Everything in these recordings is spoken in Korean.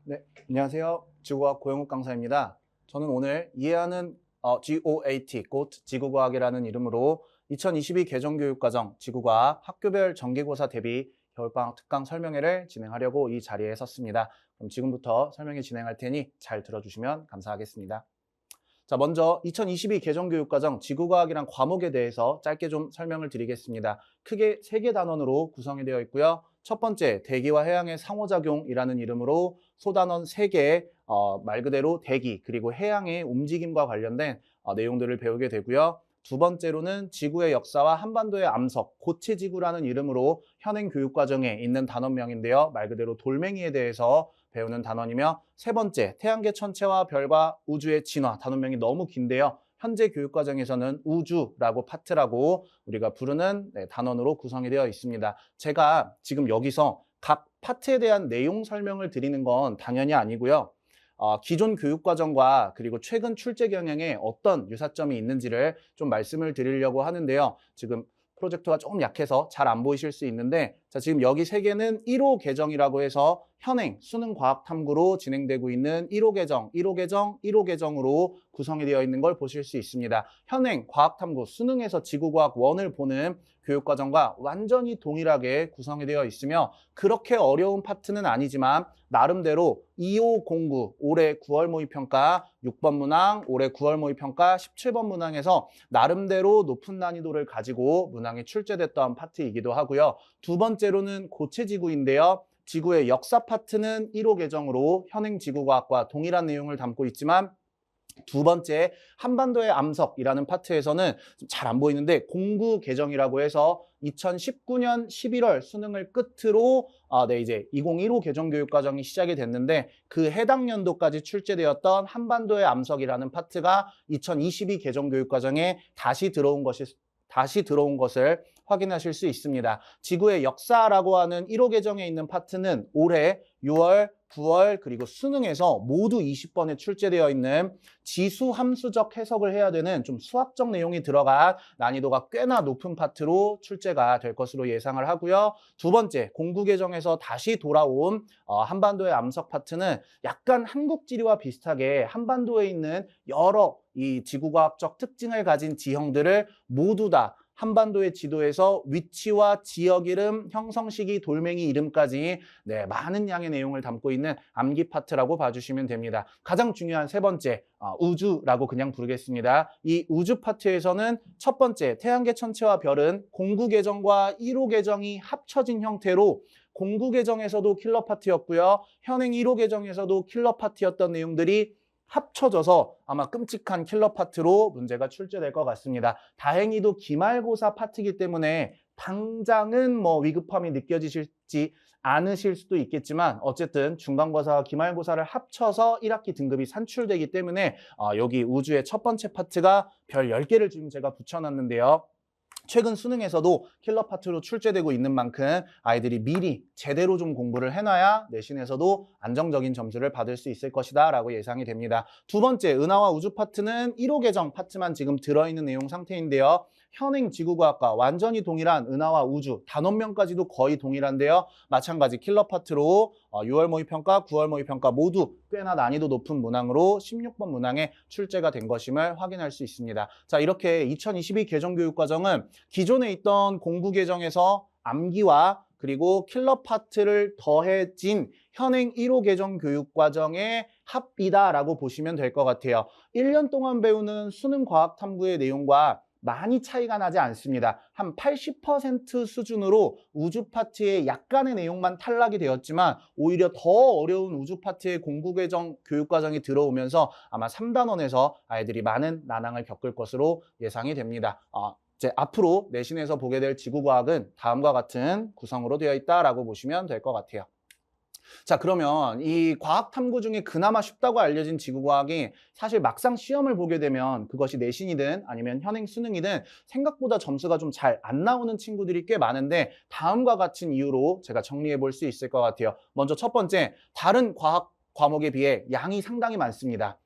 네, 안녕하세요. 지구과학 고영욱 강사입니다. 저는 오늘 이해하는 GOAT, GOAT 지구과학이라는 이름으로 2022 개정교육과정 지구과학 학교별 정기고사 대비 겨울방학 특강 설명회를 진행하려고 이 자리에 섰습니다. 그럼 지금부터 설명회 진행할 테니 잘 들어주시면 감사하겠습니다. 자, 먼저 2022 개정교육과정 지구과학이란 과목에 대해서 짧게 좀 설명을 드리겠습니다. 크게 3개 단원으로 구성이 되어 있고요. 첫 번째, 대기와 해양의 상호작용이라는 이름으로 소단원 3개, 말 그대로 대기 그리고 해양의 움직임과 관련된 내용들을 배우게 되고요. 두 번째로는 지구의 역사와 한반도의 암석, 고체지구라는 이름으로 현행 교육과정에 있는 단원명인데요. 말 그대로 돌멩이에 대해서 배우는 단원이며, 세 번째, 태양계 천체와 별과 우주의 진화, 단원명이 너무 긴데요. 현재 교육과정에서는 우주라고 파트라고 우리가 부르는 단원으로 구성이 되어 있습니다. 제가 지금 여기서 각 파트에 대한 내용 설명을 드리는 건 당연히 아니고요. 기존 교육과정과 그리고 최근 출제 경향에 어떤 유사점이 있는지를 좀 말씀을 드리려고 하는데요. 지금 프로젝터가 조금 약해서 잘 안 보이실 수 있는데, 자, 지금 여기 3개는 1호 개정이라고 해서 현행 수능과학탐구로 진행되고 있는 1호 개정, 1호 개정, 1호 개정으로 구성이 되어 있는 걸 보실 수 있습니다. 현행 과학탐구 수능에서 지구과학 1을 보는 교육과정과 완전히 동일하게 구성이 되어 있으며, 그렇게 어려운 파트는 아니지만 나름대로 2509 올해 9월 모의평가 6번 문항, 올해 9월 모의평가 17번 문항에서 나름대로 높은 난이도를 가지고 문항이 출제됐던 파트이기도 하고요. 두 번째로는 고체지구인데요. 지구의 역사 파트는 1호 개정으로 현행 지구과학과 동일한 내용을 담고 있지만, 두 번째 한반도의 암석이라는 파트에서는 잘 안 보이는데 공구 개정이라고 해서 2019년 11월 수능을 끝으로 이제 2015 개정교육과정이 시작이 됐는데, 그 해당 연도까지 출제되었던 한반도의 암석이라는 파트가 2022 개정교육과정에 다시 들어온 것을 확인하실 수 있습니다. 지구의 역사라고 하는 1호 개정에 있는 파트는 올해 6월, 9월 그리고 수능에서 모두 20번에 출제되어 있는 지수함수적 해석을 해야 되는 좀 수학적 내용이 들어간 난이도가 꽤나 높은 파트로 출제가 될 것으로 예상을 하고요. 두 번째, 공구 개정에서 다시 돌아온 한반도의 암석 파트는 약간 한국지리와 비슷하게 한반도에 있는 여러 이 지구과학적 특징을 가진 지형들을 모두 다 한반도의 지도에서 위치와 지역 이름, 형성 시기, 돌멩이 이름까지 많은 양의 내용을 담고 있는 암기 파트라고 봐주시면 됩니다. 가장 중요한 세 번째, 우주라고 그냥 부르겠습니다. 이 우주 파트에서는 첫 번째, 태양계 천체와 별은 공구 개정과 1호 개정이 합쳐진 형태로 공구 개정에서도 킬러 파트였고요. 현행 1호 개정에서도 킬러 파트였던 내용들이 합쳐져서 아마 끔찍한 킬러 파트로 문제가 출제될 것 같습니다. 다행히도 기말고사 파트이기 때문에 당장은 위급함이 느껴지실지 않으실 수도 있겠지만, 어쨌든 중간고사와 기말고사를 합쳐서 1학기 등급이 산출되기 때문에 여기 우주의 첫 번째 파트가 별 10개를 지금 제가 붙여놨는데요. 최근 수능에서도 킬러 파트로 출제되고 있는 만큼 아이들이 미리 제대로 좀 공부를 해놔야 내신에서도 안정적인 점수를 받을 수 있을 것이다 라고 예상이 됩니다. 두 번째, 은하와 우주 파트는 1호 개정 파트만 지금 들어있는 내용 상태인데요. 현행 지구과학과 완전히 동일한 은하와 우주, 단원명까지도 거의 동일한데요. 마찬가지 킬러 파트로 6월 모의평가, 9월 모의평가 모두 꽤나 난이도 높은 문항으로 16번 문항에 출제가 된 것임을 확인할 수 있습니다. 자, 이렇게 2022 개정교육과정은 기존에 있던 공구 개정에서 암기와 그리고 킬러 파트를 더해진 현행 1호 개정 교육과정의 합이다라고 보시면 될 것 같아요. 1년 동안 배우는 수능 과학 탐구의 내용과 많이 차이가 나지 않습니다. 한 80% 수준으로 우주 파트의 약간의 내용만 탈락이 되었지만, 오히려 더 어려운 우주 파트의 공구 개정 교육과정이 들어오면서 아마 3단원에서 아이들이 많은 난항을 겪을 것으로 예상이 됩니다. 이제 앞으로 내신에서 보게 될 지구과학은 다음과 같은 구성으로 되어 있다라고 보시면 될 것 같아요. 자, 그러면 이 과학 탐구 중에 그나마 쉽다고 알려진 지구과학이 사실 막상 시험을 보게 되면 그것이 내신이든 아니면 현행 수능이든 생각보다 점수가 좀 잘 안 나오는 친구들이 꽤 많은데, 다음과 같은 이유로 제가 정리해 볼 수 있을 것 같아요. 먼저 첫 번째, 다른 과학 과목에 비해 양이 상당히 많습니다.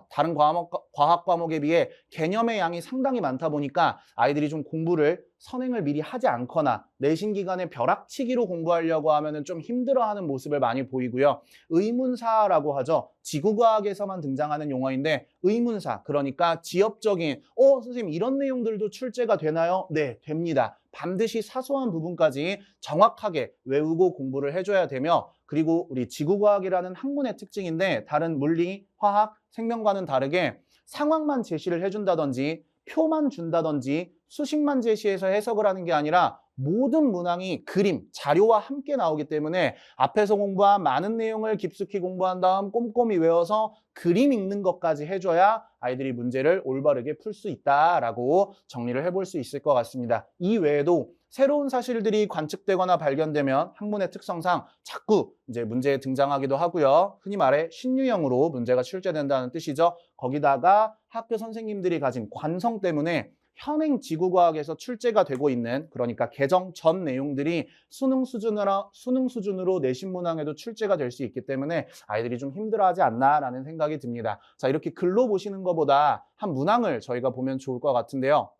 다른 과학 과목에 비해 개념의 양이 상당히 많다 보니까 아이들이 좀 공부를 선행을 미리 하지 않거나 내신 기간에 벼락치기로 공부하려고 하면은 좀 힘들어하는 모습을 많이 보이고요. 의문사라고 하죠. 지구과학에서만 등장하는 용어인데 의문사, 그러니까 지엽적인 선생님 이런 내용들도 출제가 되나요? 네, 됩니다. 반드시 사소한 부분까지 정확하게 외우고 공부를 해줘야 되며, 그리고 우리 지구과학이라는 학문의 특징인데 다른 물리, 화학, 생명과는 다르게 상황만 제시를 해준다든지 표만 준다든지 수식만 제시해서 해석을 하는 게 아니라 모든 문항이 그림, 자료와 함께 나오기 때문에 앞에서 공부한 많은 내용을 깊숙이 공부한 다음 꼼꼼히 외워서 그림 읽는 것까지 해줘야 아이들이 문제를 올바르게 풀 수 있다라고 정리를 해볼 수 있을 것 같습니다. 이 외에도 새로운 사실들이 관측되거나 발견되면 학문의 특성상 자꾸 이제 문제에 등장하기도 하고요. 흔히 말해 신유형으로 문제가 출제된다는 뜻이죠. 거기다가 학교 선생님들이 가진 관성 때문에 현행 지구과학에서 출제가 되고 있는, 그러니까 개정 전 내용들이 수능 수준으로 내신 문항에도 출제가 될 수 있기 때문에 아이들이 좀 힘들어하지 않나라는 생각이 듭니다. 자, 이렇게 글로 보시는 것보다 한 문항을 저희가 보면 좋을 것 같은데요.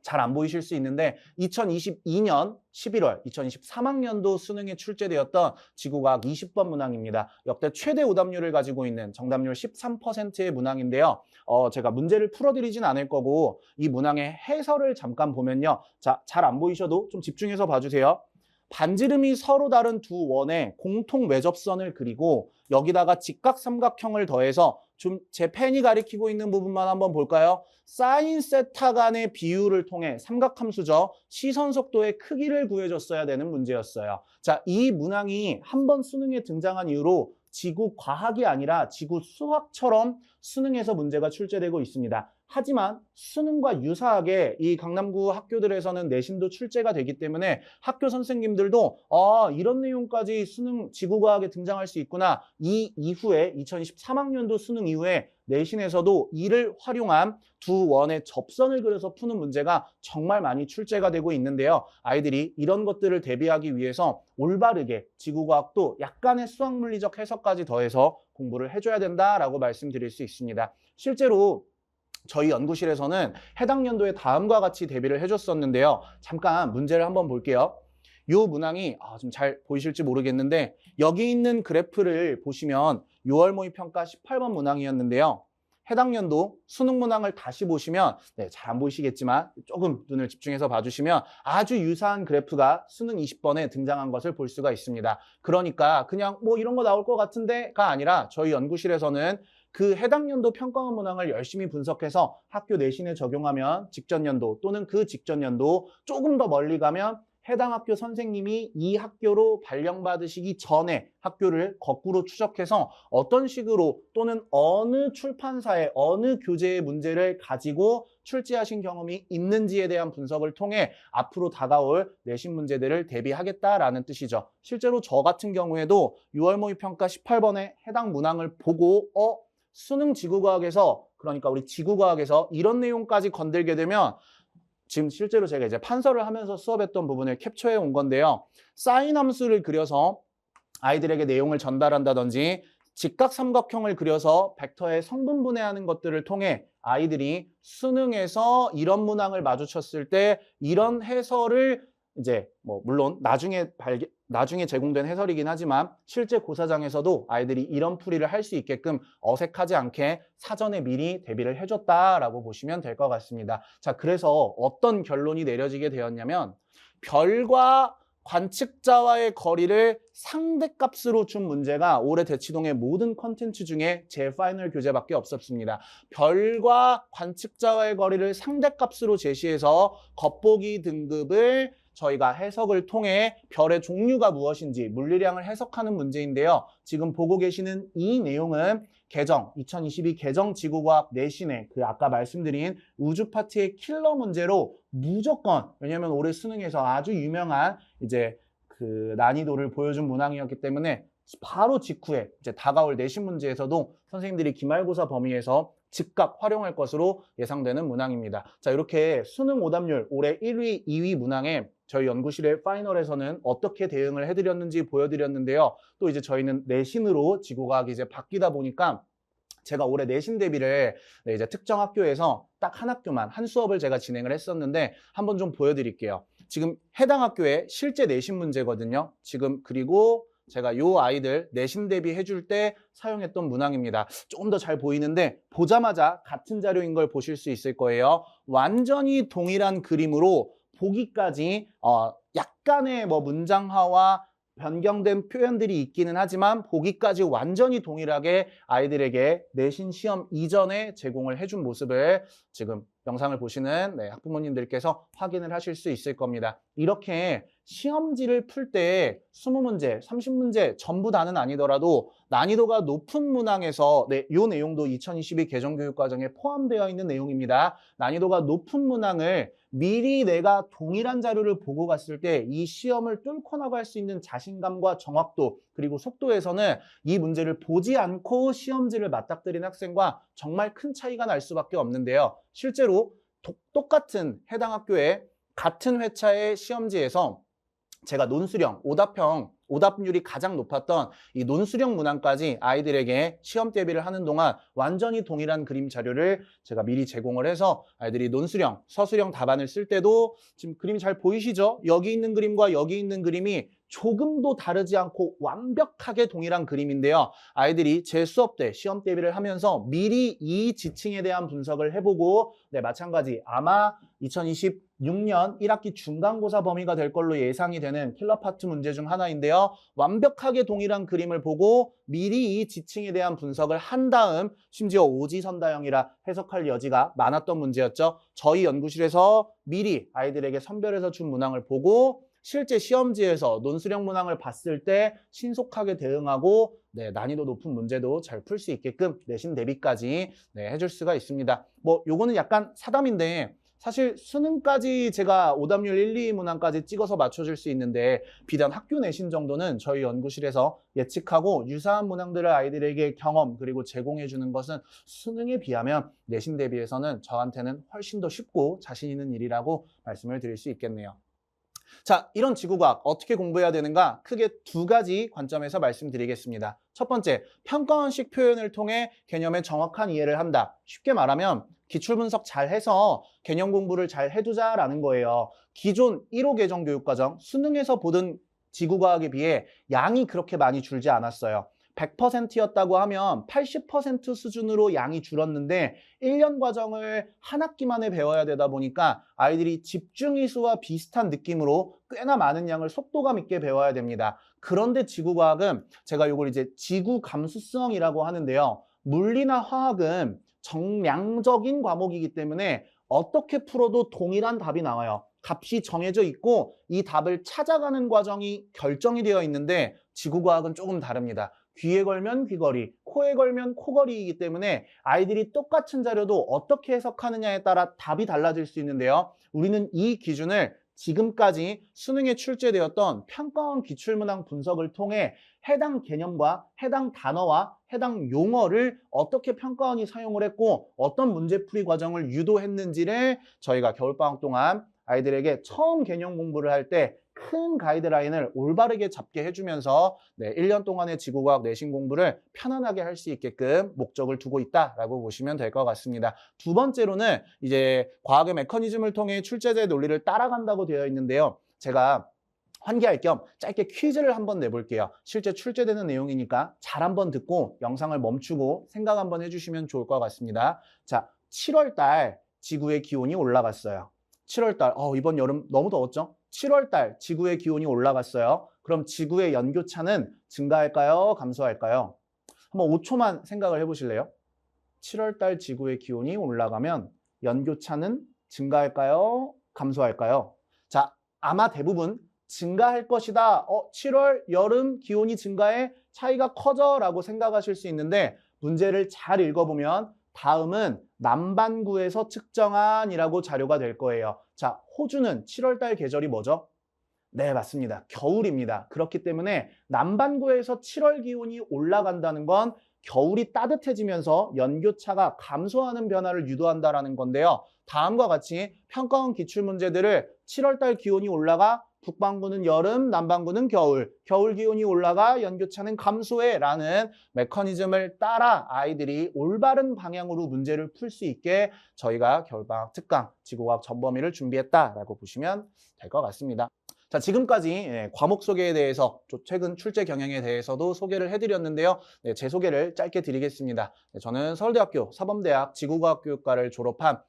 잘 안 보이실 수 있는데 2022년 11월 2023학년도 수능에 출제되었던 지구과학 20번 문항입니다. 역대 최대 오답률을 가지고 있는 정답률 13%의 문항인데요. 제가 문제를 풀어드리진 않을 거고 이 문항의 해설을 잠깐 보면요. 자, 잘 안 보이셔도 좀 집중해서 봐주세요. 반지름이 서로 다른 두 원의 공통 외접선을 그리고 여기다가 직각삼각형을 더해서 좀 제 펜이 가리키고 있는 부분만 한번 볼까요? 사인 세타 간의 비율을 통해 삼각함수죠. 시선 속도의 크기를 구해줬어야 되는 문제였어요. 자, 이 문항이 한 번 수능에 등장한 이후로 지구 과학이 아니라 지구 수학처럼 수능에서 문제가 출제되고 있습니다. 하지만 수능과 유사하게 이 강남구 학교들에서는 내신도 출제가 되기 때문에 학교 선생님들도 이런 내용까지 수능 지구과학에 등장할 수 있구나. 이 이후에 2023학년도 수능 이후에 내신에서도 이를 활용한 두 원의 접선을 그려서 푸는 문제가 정말 많이 출제가 되고 있는데요. 아이들이 이런 것들을 대비하기 위해서 올바르게 지구과학도 약간의 수학물리적 해석까지 더해서 공부를 해줘야 된다라고 말씀드릴 수 있습니다. 실제로 저희 연구실에서는 해당 연도에 다음과 같이 대비를 해줬었는데요. 잠깐 문제를 한번 볼게요. 이 문항이 좀 잘 보이실지 모르겠는데 여기 있는 그래프를 보시면 6월 모의 평가 18번 문항이었는데요. 해당 연도 수능 문항을 다시 보시면 잘 안 보이시겠지만 조금 눈을 집중해서 봐주시면 아주 유사한 그래프가 수능 20번에 등장한 것을 볼 수가 있습니다. 그러니까 그냥 뭐 이런 거 나올 것 같은데가 아니라 저희 연구실에서는 그 해당 연도 평가원 문항을 열심히 분석해서 학교 내신에 적용하면 직전 연도 또는 그 직전 연도 조금 더 멀리 가면 해당 학교 선생님이 이 학교로 발령받으시기 전에 학교를 거꾸로 추적해서 어떤 식으로 또는 어느 출판사의 어느 교재의 문제를 가지고 출제하신 경험이 있는지에 대한 분석을 통해 앞으로 다가올 내신 문제들을 대비하겠다라는 뜻이죠. 실제로 저 같은 경우에도 6월 모의평가 18번에 해당 문항을 보고 수능 지구과학에서, 그러니까 우리 지구과학에서 이런 내용까지 건들게 되면 지금 실제로 제가 이제 판서를 하면서 수업했던 부분을 캡처해 온 건데요. 사인 함수를 그려서 아이들에게 내용을 전달한다든지 직각삼각형을 그려서 벡터의 성분분해하는 것들을 통해 아이들이 수능에서 이런 문항을 마주쳤을 때 이런 해설을 이제 물론 나중에 제공된 해설이긴 하지만 실제 고사장에서도 아이들이 이런 풀이를 할 수 있게끔 어색하지 않게 사전에 미리 대비를 해줬다라고 보시면 될 것 같습니다. 자, 그래서 어떤 결론이 내려지게 되었냐면 별과 관측자와의 거리를 상대값으로 준 문제가 올해 대치동의 모든 컨텐츠 중에 제 파이널 교재밖에 없었습니다. 별과 관측자와의 거리를 상대값으로 제시해서 겉보기 등급을 저희가 해석을 통해 별의 종류가 무엇인지 물리량을 해석하는 문제인데요. 지금 보고 계시는 이 내용은 2022 개정 지구과학 내신의 그 아까 말씀드린 우주 파트의 킬러 문제로 무조건, 왜냐하면 올해 수능에서 아주 유명한 이제 그 난이도를 보여준 문항이었기 때문에 바로 직후에 이제 다가올 내신 문제에서도 선생님들이 기말고사 범위에서 즉각 활용할 것으로 예상되는 문항입니다. 자, 이렇게 수능 오답률 올해 1위, 2위 문항에 저희 연구실의 파이널에서는 어떻게 대응을 해드렸는지 보여드렸는데요. 또 이제 저희는 내신으로 지구과학이 이제 바뀌다 보니까 제가 올해 내신 대비를 이제 특정 학교에서 딱 한 학교만 한 수업을 제가 진행을 했었는데 한번 좀 보여드릴게요. 지금 해당 학교의 실제 내신 문제거든요. 지금 그리고 제가 요 아이들 내신 대비 해줄 때 사용했던 문항입니다. 조금 더 잘 보이는데 보자마자 같은 자료인 걸 보실 수 있을 거예요. 완전히 동일한 그림으로 보기까지 약간의 뭐 문장화와 변경된 표현들이 있기는 하지만 보기까지 완전히 동일하게 아이들에게 내신 시험 이전에 제공을 해준 모습을 지금 영상을 보시는 학부모님들께서 확인을 하실 수 있을 겁니다. 이렇게 시험지를 풀 때 20문제, 30문제 전부 다는 아니더라도 난이도가 높은 문항에서 이 내용도 2022 개정교육과정에 포함되어 있는 내용입니다. 난이도가 높은 문항을 미리 내가 동일한 자료를 보고 갔을 때 이 시험을 뚫고 나갈 수 있는 자신감과 정확도 그리고 속도에서는 이 문제를 보지 않고 시험지를 맞닥뜨린 학생과 정말 큰 차이가 날 수밖에 없는데요. 실제로 똑같은 해당 학교의 같은 회차의 시험지에서 제가 논수령, 오답률이 가장 높았던 이 논수령 문항까지 아이들에게 시험 대비를 하는 동안 완전히 동일한 그림 자료를 제가 미리 제공을 해서 아이들이 논수령, 서술형 답안을 쓸 때도 지금 그림이 잘 보이시죠? 여기 있는 그림과 여기 있는 그림이 조금도 다르지 않고 완벽하게 동일한 그림인데요. 아이들이 제 수업 때 시험 대비를 하면서 미리 이 지층에 대한 분석을 해보고 마찬가지 아마 2026년 1학기 중간고사 범위가 될 걸로 예상이 되는 킬러 파트 문제 중 하나인데요. 완벽하게 동일한 그림을 보고 미리 이 지층에 대한 분석을 한 다음 심지어 오지선다형이라 해석할 여지가 많았던 문제였죠. 저희 연구실에서 미리 아이들에게 선별해서 준 문항을 보고 실제 시험지에서 논수령 문항을 봤을 때 신속하게 대응하고 난이도 높은 문제도 잘 풀 수 있게끔 내신 대비까지 해줄 수가 있습니다. 뭐 요거는 약간 사담인데 사실 수능까지 제가 오답률 1, 2 문항까지 찍어서 맞춰줄 수 있는데 비단 학교 내신 정도는 저희 연구실에서 예측하고 유사한 문항들을 아이들에게 경험 그리고 제공해 주는 것은 수능에 비하면 내신 대비해서는 저한테는 훨씬 더 쉽고 자신 있는 일이라고 말씀을 드릴 수 있겠네요. 자, 이런 지구과학 어떻게 공부해야 되는가? 크게 두 가지 관점에서 말씀드리겠습니다. 첫 번째, 평가원식 표현을 통해 개념의 정확한 이해를 한다. 쉽게 말하면 기출분석 잘 해서 개념 공부를 잘 해두자라는 거예요. 기존 1호 개정교육과정 수능에서 보던 지구과학에 비해 양이 그렇게 많이 줄지 않았어요. 100%였다고 하면 80% 수준으로 양이 줄었는데 1년 과정을 한 학기 만에 배워야 되다 보니까 아이들이 집중이수와 비슷한 느낌으로 꽤나 많은 양을 속도감 있게 배워야 됩니다. 그런데 지구과학은 제가 이걸 이제 지구감수성이라고 하는데요. 물리나 화학은 정량적인 과목이기 때문에 어떻게 풀어도 동일한 답이 나와요. 값이 정해져 있고 이 답을 찾아가는 과정이 결정이 되어 있는데 지구과학은 조금 다릅니다. 귀에 걸면 귀걸이, 코에 걸면 코걸이이기 때문에 아이들이 똑같은 자료도 어떻게 해석하느냐에 따라 답이 달라질 수 있는데요. 우리는 이 기준을 지금까지 수능에 출제되었던 평가원 기출문항 분석을 통해 해당 개념과 해당 단어와 해당 용어를 어떻게 평가원이 사용을 했고 어떤 문제풀이 과정을 유도했는지를 저희가 겨울방학 동안 아이들에게 처음 개념 공부를 할 때 큰 가이드라인을 올바르게 잡게 해주면서 1년 동안의 지구과학 내신 공부를 편안하게 할 수 있게끔 목적을 두고 있다라고 보시면 될 것 같습니다. 두 번째로는 이제 과학의 메커니즘을 통해 출제자의 논리를 따라간다고 되어 있는데요. 제가 환기할 겸 짧게 퀴즈를 한번 내볼게요. 실제 출제되는 내용이니까 잘 한번 듣고 영상을 멈추고 생각 한번 해주시면 좋을 것 같습니다. 자, 7월 달 지구의 기온이 올라갔어요. 7월 달, 이번 여름 너무 더웠죠? 7월 달 지구의 기온이 올라갔어요. 그럼 지구의 연교차는 증가할까요? 감소할까요? 한번 5초만 생각을 해보실래요? 7월 달 지구의 기온이 올라가면 연교차는 증가할까요? 감소할까요? 자, 아마 대부분 증가할 것이다. 7월 여름 기온이 증가해 차이가 커져 라고 생각하실 수 있는데 문제를 잘 읽어보면 다음은 남반구에서 측정한이라고 자료가 될 거예요. 자, 호주는 7월 달 계절이 뭐죠? 네, 맞습니다. 겨울입니다. 그렇기 때문에 남반구에서 7월 기온이 올라간다는 건 겨울이 따뜻해지면서 연교차가 감소하는 변화를 유도한다는 건데요. 다음과 같이 평가원 기출문제들을 7월 달 기온이 올라가 북반구는 여름, 남반구는 겨울, 겨울 기온이 올라가 연교차는 감소해 라는 메커니즘을 따라 아이들이 올바른 방향으로 문제를 풀 수 있게 저희가 겨울방학 특강 지구과학 전범위를 준비했다라고 보시면 될 것 같습니다. 자, 지금까지 과목 소개에 대해서 최근 출제 경향에 대해서도 소개를 해드렸는데요. 네, 제 소개를 짧게 드리겠습니다. 네, 저는 서울대학교 사범대학 지구과학교육과를 졸업한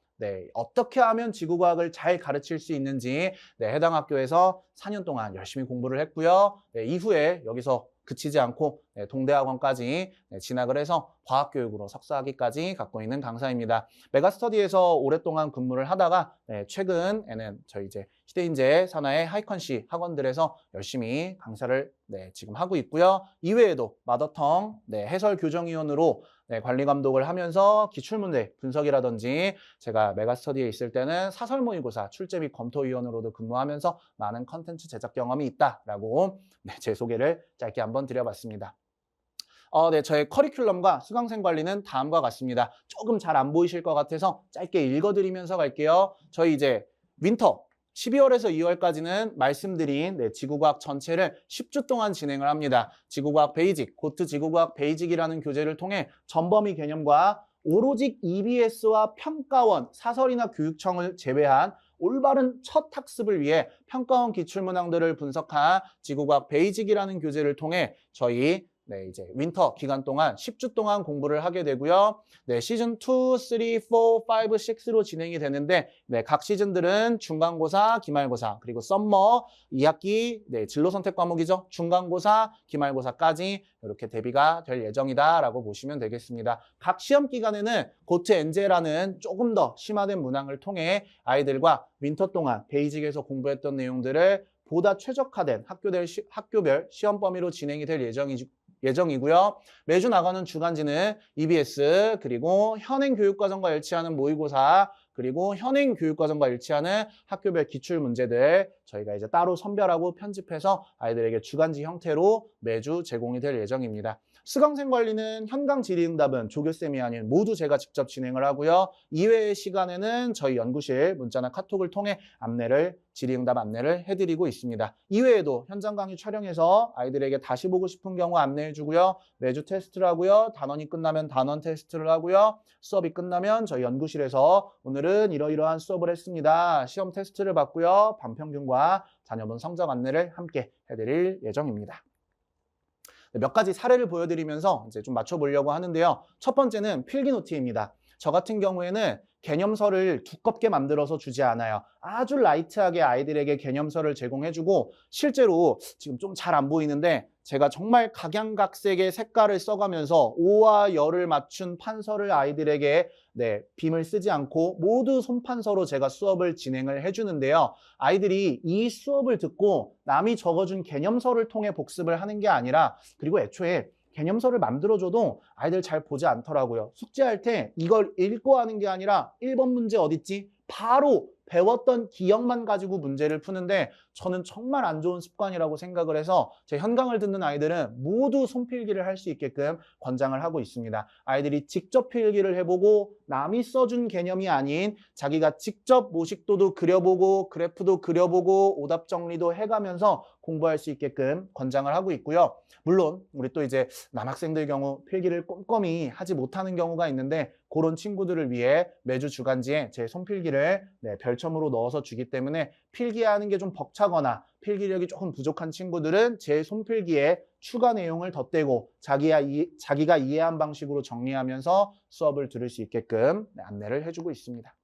어떻게 하면 지구과학을 잘 가르칠 수 있는지 해당 학교에서 4년 동안 열심히 공부를 했고요. 이후에 여기서 그치지 않고 동대학원까지 진학을 해서 과학교육으로 석사학위까지 갖고 있는 강사입니다. 메가스터디에서 오랫동안 근무를 하다가 최근에는 저희 이제 시대인재 산하의 하이컨시 학원들에서 열심히 강사를 지금 하고 있고요. 이외에도 마더텅 해설 교정위원으로 관리 감독을 하면서 기출문제 분석이라든지 제가 메가스터디에 있을 때는 사설 모의고사 출제 및 검토위원으로도 근무하면서 많은 컨텐츠 제작 경험이 있다라고 제 소개를 짧게 한번 드려봤습니다. 저의 커리큘럼과 수강생 관리는 다음과 같습니다. 조금 잘 안 보이실 것 같아서 짧게 읽어드리면서 갈게요. 저희 이제 윈터 12월에서 2월까지는 말씀드린 지구과학 전체를 10주 동안 진행을 합니다. 지구과학 베이직, 고트 지구과학 베이직이라는 교재를 통해 전범위 개념과 오로지 EBS와 평가원, 사설이나 교육청을 제외한 올바른 첫 학습을 위해 평가원 기출문항들을 분석한 지구과학 베이직이라는 교재를 통해 저희 이제 윈터 기간 동안 10주 동안 공부를 하게 되고요. 시즌 2, 3, 4, 5, 6로 진행이 되는데 각 시즌들은 중간고사, 기말고사, 그리고 썸머 2학기 진로 선택 과목이죠. 중간고사, 기말고사까지 이렇게 대비가 될 예정이다라고 보시면 되겠습니다. 각 시험 기간에는 고트 엔제라는 조금 더 심화된 문항을 통해 아이들과 윈터 동안 베이직에서 공부했던 내용들을 보다 최적화된 학교별 시험 범위로 진행이 될 예정이고요. 매주 나가는 주간지는 EBS, 그리고 현행 교육과정과 일치하는 모의고사, 그리고 현행 교육과정과 일치하는 학교별 기출 문제들 저희가 이제 따로 선별하고 편집해서 아이들에게 주간지 형태로 매주 제공이 될 예정입니다. 수강생 관리는 현강 질의응답은 조교쌤이 아닌 모두 제가 직접 진행을 하고요. 이외의 시간에는 저희 연구실 문자나 카톡을 통해 질의응답 안내를 해드리고 있습니다. 이외에도 현장 강의 촬영해서 아이들에게 다시 보고 싶은 경우 안내해주고요. 매주 테스트를 하고요. 단원이 끝나면 단원 테스트를 하고요. 수업이 끝나면 저희 연구실에서 오늘은 이러이러한 수업을 했습니다. 시험 테스트를 받고요. 반평균과 자녀분 성적 안내를 함께 해드릴 예정입니다. 몇 가지 사례를 보여드리면서 이제 좀 맞춰보려고 하는데요. 첫 번째는 필기노트입니다. 저 같은 경우에는 개념서를 두껍게 만들어서 주지 않아요. 아주 라이트하게 아이들에게 개념서를 제공해주고 실제로 지금 좀 잘 안 보이는데 제가 정말 각양각색의 색깔을 써가면서 오와 열을 맞춘 판서를 아이들에게 빔을 쓰지 않고 모두 손판서로 제가 수업을 진행을 해주는데요. 아이들이 이 수업을 듣고 남이 적어준 개념서를 통해 복습을 하는 게 아니라 그리고 애초에 개념서를 만들어줘도 아이들 잘 보지 않더라고요. 숙제할 때 이걸 읽고 하는 게 아니라 1번 문제 어딨지? 바로 배웠던 기억만 가지고 문제를 푸는데 저는 정말 안 좋은 습관이라고 생각을 해서 제 현강을 듣는 아이들은 모두 손필기를 할 수 있게끔 권장을 하고 있습니다. 아이들이 직접 필기를 해보고 남이 써준 개념이 아닌 자기가 직접 모식도도 그려보고 그래프도 그려보고 오답 정리도 해가면서 공부할 수 있게끔 권장을 하고 있고요. 물론 우리 또 이제 남학생들 경우 필기를 꼼꼼히 하지 못하는 경우가 있는데 그런 친구들을 위해 매주 주간지에 제 손필기를 별첨으로 넣어서 주기 때문에 필기하는 게 좀 벅차거나 필기력이 조금 부족한 친구들은 제 손필기에 추가 내용을 덧대고 자기가 이해한 방식으로 정리하면서 수업을 들을 수 있게끔 안내를 해주고 있습니다.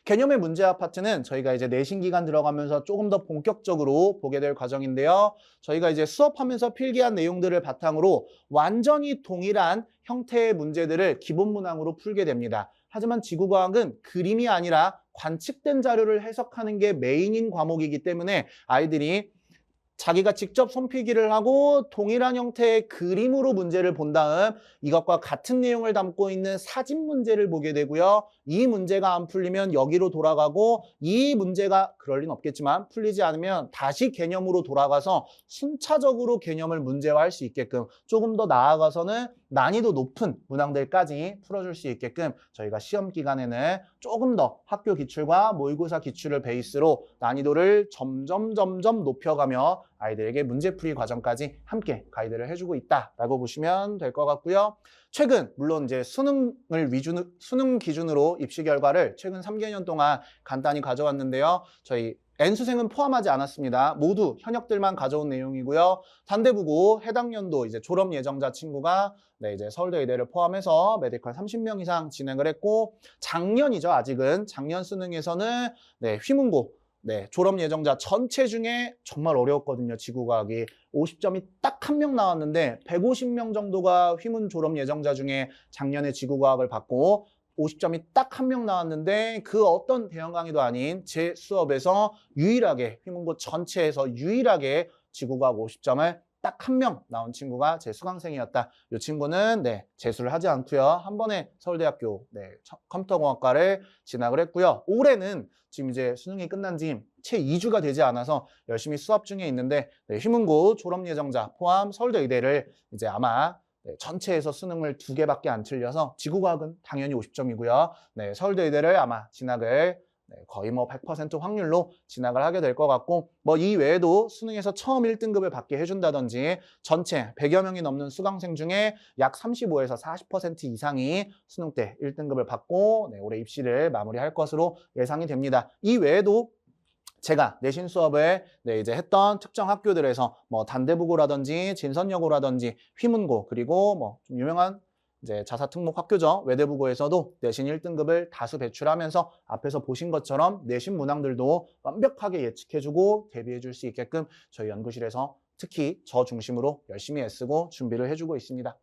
개념의 문제학 파트는 저희가 이제 내신 기간 들어가면서 조금 더 본격적으로 보게 될 과정인데요. 저희가 이제 수업하면서 필기한 내용들을 바탕으로 완전히 동일한 형태의 문제들을 기본 문항으로 풀게 됩니다. 하지만 지구과학은 그림이 아니라 관측된 자료를 해석하는 게 메인인 과목이기 때문에 아이들이 자기가 직접 손필기를 하고 동일한 형태의 그림으로 문제를 본 다음 이것과 같은 내용을 담고 있는 사진 문제를 보게 되고요. 이 문제가 안 풀리면 여기로 돌아가고 이 문제가 그럴 리는 없겠지만 풀리지 않으면 다시 개념으로 돌아가서 순차적으로 개념을 문제화할 수 있게끔 조금 더 나아가서는 난이도 높은 문항들까지 풀어줄 수 있게끔 저희가 시험 기간에는 조금 더 학교 기출과 모의고사 기출을 베이스로 난이도를 점점 높여가며 아이들에게 문제풀이 과정까지 함께 가이드를 해주고 있다라고 보시면 될 것 같고요. 최근 물론 이제 수능 기준으로 입시 결과를 최근 3개년 동안 간단히 가져왔는데요. 저희 N수생은 포함하지 않았습니다. 모두 현역들만 가져온 내용이고요. 단대부고 해당 연도 이제 졸업 예정자 친구가 이제 서울대 의대를 포함해서 메디컬 30명 이상 진행을 했고 작년이죠. 아직은 작년 수능에서는 휘문고 졸업 예정자 전체 중에 정말 어려웠거든요. 지구과학이 50점이 딱 한 명 나왔는데 150명 정도가 휘문 졸업 예정자 중에 작년에 지구과학을 받고 50점이 딱 한 명 나왔는데 그 어떤 대형 강의도 아닌 제 수업에서 유일하게 휘문고 전체에서 유일하게 지구과학 50점을 딱 한 명 나온 친구가 제 수강생이었다. 이 친구는 재수를 하지 않고요. 한 번에 서울대학교 컴퓨터공학과를 진학을 했고요. 올해는 지금 이제 수능이 끝난 지 채 2주가 되지 않아서 열심히 수업 중에 있는데 휘문고 졸업 예정자 포함 서울대 의대를 이제 아마 전체에서 수능을 2개밖에 안 틀려서 지구과학은 당연히 50점이고요. 서울대 의대를 아마 진학을 거의 100% 확률로 진학을 하게 될 것 같고 이 외에도 수능에서 처음 1등급을 받게 해준다든지 전체 100여 명이 넘는 수강생 중에 약 35에서 40% 이상이 수능 때 1등급을 받고 올해 입시를 마무리할 것으로 예상이 됩니다. 이 외에도 제가 내신 수업을 이제 했던 특정 학교들에서 단대부고라든지 진선여고라든지 휘문고 그리고 좀 유명한 이제 자사특목 학교죠. 외대부고에서도 내신 1등급을 다수 배출하면서 앞에서 보신 것처럼 내신 문항들도 완벽하게 예측해주고 대비해줄 수 있게끔 저희 연구실에서 특히 저 중심으로 열심히 애쓰고 준비를 해주고 있습니다.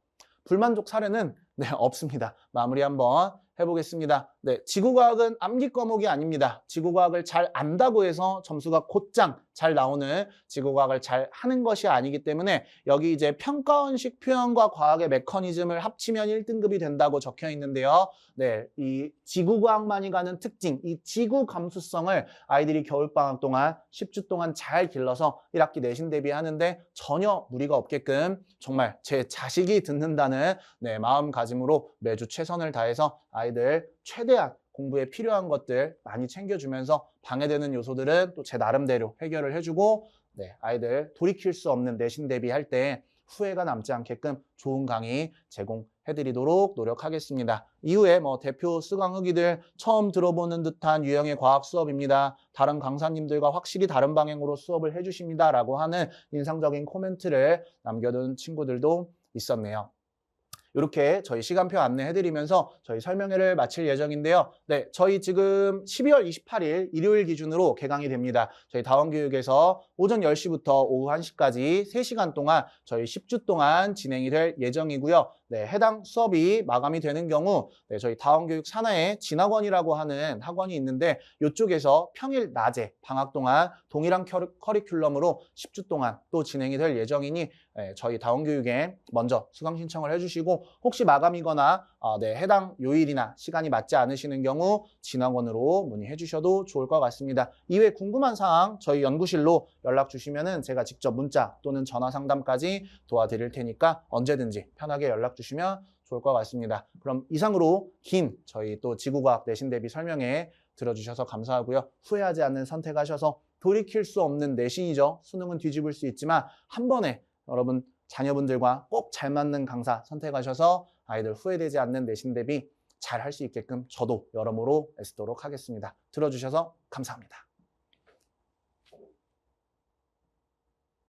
불만족 사례는 없습니다. 마무리 한번 해보겠습니다. 지구과학은 암기 과목이 아닙니다. 지구과학을 잘 안다고 해서 점수가 곧장 잘 나오는 지구과학을 잘 하는 것이 아니기 때문에 여기 이제 평가원식 표현과 과학의 메커니즘을 합치면 1등급이 된다고 적혀 있는데요. 이 지구과학만이 가는 특징, 이 지구 감수성을 아이들이 겨울방학 동안 10주 동안 잘 길러서 1학기 내신 대비하는데 전혀 무리가 없게끔 정말 제 자식이 듣는다는 마음가짐으로 매주 최선을 다해서 아이들 최대한 공부에 필요한 것들 많이 챙겨주면서 방해되는 요소들은 또 제 나름대로 해결을 해주고 아이들 돌이킬 수 없는 내신 대비할 때 후회가 남지 않게끔 좋은 강의 제공해드리도록 노력하겠습니다. 이후에 대표 수강 후기들 처음 들어보는 듯한 유형의 과학 수업입니다. 다른 강사님들과 확실히 다른 방향으로 수업을 해주십니다. 라고 하는 인상적인 코멘트를 남겨둔 친구들도 있었네요. 이렇게 저희 시간표 안내해드리면서 저희 설명회를 마칠 예정인데요. 저희 지금 12월 28일 일요일 기준으로 개강이 됩니다. 저희 다원교육에서 오전 10시부터 오후 1시까지 3시간 동안 저희 10주 동안 진행이 될 예정이고요. 해당 수업이 마감이 되는 경우 저희 다원교육 산하에 진학원이라고 하는 학원이 있는데 이쪽에서 평일 낮에 방학 동안 동일한 커리큘럼으로 10주 동안 또 진행이 될 예정이니 저희 다원교육에 먼저 수강 신청을 해주시고 혹시 마감이거나 해당 요일이나 시간이 맞지 않으시는 경우 진학원으로 문의해 주셔도 좋을 것 같습니다. 이외에 궁금한 사항 저희 연구실로 연락 주시면은 제가 직접 문자 또는 전화 상담까지 도와드릴 테니까 언제든지 편하게 연락 주시면 좋을 것 같습니다. 그럼 이상으로 긴 저희 또 지구과학 내신 대비 설명회 들어주셔서 감사하고요. 후회하지 않는 선택하셔서 돌이킬 수 없는 내신이죠. 수능은 뒤집을 수 있지만 한 번에 여러분 자녀분들과 꼭 잘 맞는 강사 선택하셔서 아이들 후회되지 않는 내신 대비 잘 할 수 있게끔 저도 여러모로 애쓰도록 하겠습니다. 들어주셔서 감사합니다.